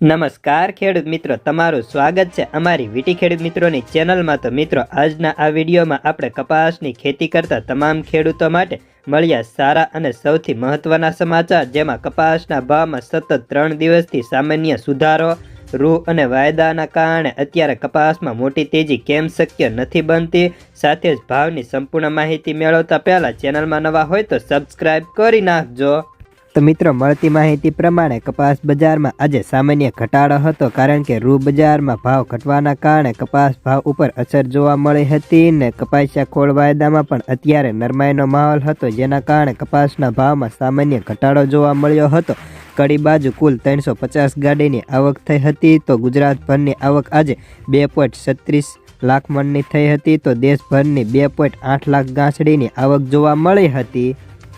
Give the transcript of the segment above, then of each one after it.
નમસ્કાર ખેડૂત મિત્રો, તમારું સ્વાગત છે અમારી વીટી ખેડૂત મિત્રોની ચેનલમાં। તો મિત્રો, આજના આ વિડીયોમાં આપણે કપાસની ખેતી કરતા તમામ ખેડૂતો માટે મળ્યા સારા અને સૌથી મહત્વના સમાચાર, જેમાં કપાસના ભાવમાં સતત 3 દિવસથી સામાન્ય સુધારો, રૂ અને વાયદાના કારણે અત્યારે કપાસમાં મોટી તેજી કેમ શક્ય નથી બનતી, સાથે જ ભાવની સંપૂર્ણ માહિતી મેળવતા પહેલા ચેનલમાં નવા હોય તો સબસ્ક્રાઇબ કરી નાખજો। તો મિત્રો, મળતી માહિતી પ્રમાણે કપાસ બજારમાં આજે સામાન્ય ઘટાડો હતો, કારણ કે રૂ બજારમાં ભાવ ઘટવાના કારણે કપાસ ભાવ ઉપર અસર જોવા મળી હતી ને કપાસિયા ખોળ વાયદામાં પણ અત્યારે નરમાઈનો માહોલ હતો, જેના કારણે કપાસના ભાવમાં સામાન્ય ઘટાડો જોવા મળ્યો હતો। કડી બાજુ કુલ 350 ગાડીની આવક થઈ હતી, તો ગુજરાતભરની આવક આજે 2.36 લાખ મણની થઈ હતી, તો દેશભરની 2.8 લાખ ગાંસડીની આવક જોવા મળી હતી,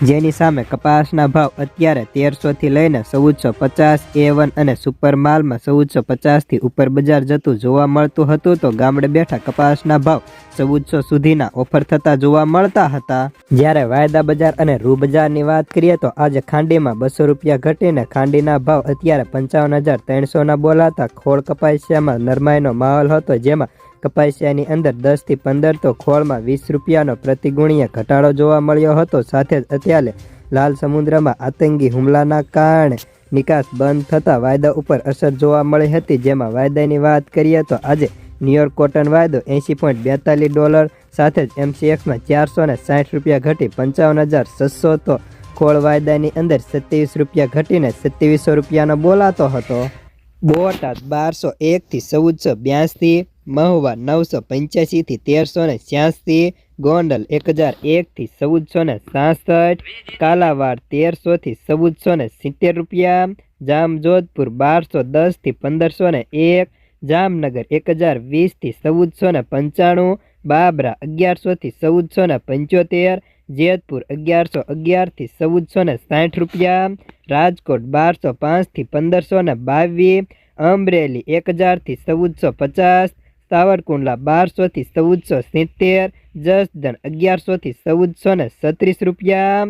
જેની સામે કપાસના ભાવ અત્યારે 1300 થી લઈને 1450 A1 અને સુપર માલમાં 1450 થી ઉપર બજાર જતું જોવા મળતું હતું, તો ગામડે બેઠા કપાસના ભાવ 1400 સુધીના ઓફર થતા જોવા મળતા હતા। જ્યારે વાયદા બજાર અને રૂ બજારની વાત કરીએ તો આજે ખાંડીમાં 200 રૂપિયા ઘટીને ખાંડીના ભાવ અત્યારે 55,300 બોલાતા ખોળ કપાસિયામાં નરમાઈનો માહોલ હતો, જેમાં કપાસિયાની અંદર 10 થી 15 તો ખોળમાં 20 રૂપિયાનો પ્રતિગુણીય ઘટાડો જોવા મળ્યો હતો। સાથે જ અત્યારે લાલ સમુદ્રમાં આતંકી હુમલાના કારણે નિકાસ બંધ થતાં વાયદા ઉપર અસર જોવા મળી હતી, જેમાં વાયદાની વાત કરીએ તો આજે ન્યુયોર્ક કોટન વાયદો $80.42 સાથે જ MCXમાં 460 રૂપિયા ઘટી 55,600, તો ખોળ વાયદાની અંદર 27 રૂપિયા ઘટીને 2700 રૂપિયાનો બોલાતો હતો। બોટાદ 1201 થી 1482, મહુવા 985 થી 1386, ગોંડલ 1001 થી 1466, કાલાવાડ 1300 થી 1470 રૂપિયા, જામજોધપુર 1210 થી 1501, જામનગર 1020 થી 1495, બાબરા 1100 થી 1475, જેતપુર 1111 થી 1460 રૂપિયા, રાજકોટ 1205 થી 1522, અમરેલી 1000 થી 1450, સાવરકુંડલા 1200 થી 1470, જસદણ 1100 થી 1436 રૂપિયા,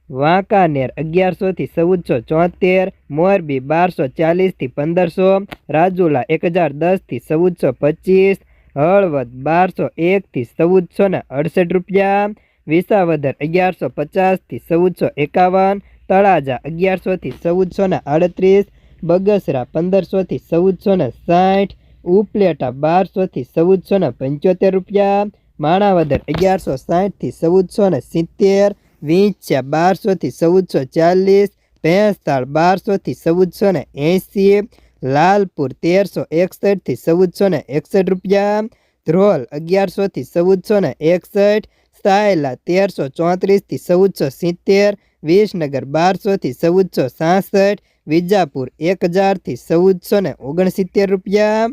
વાંકાનેર 1100 થી 1474, મોરબી 1240 થી 1500, રાજુલા 1010 થી 1425, હળવદ 1201 થી 1468 રૂપિયા, વિસાવદર 1150 થી 1451, તળાજા 1100 થી 1438, બગસરા 1500 થી 1460, ઉપલેટા 1200 થી 1475 રૂપિયા, માણાવદર 1160 થી 1470, વિંછિયા 1200 થી 1440, ભેંસતાળ 1200 થી 1480, લાલપુર 1361 થી 1461 રૂપિયા, ધ્રોલ 1100 થી 1461, સાયલા 1334 થી 1470, વિસનગર 1200 થી 1466, વિજાપુર 1000 થી 1469 રૂપિયા।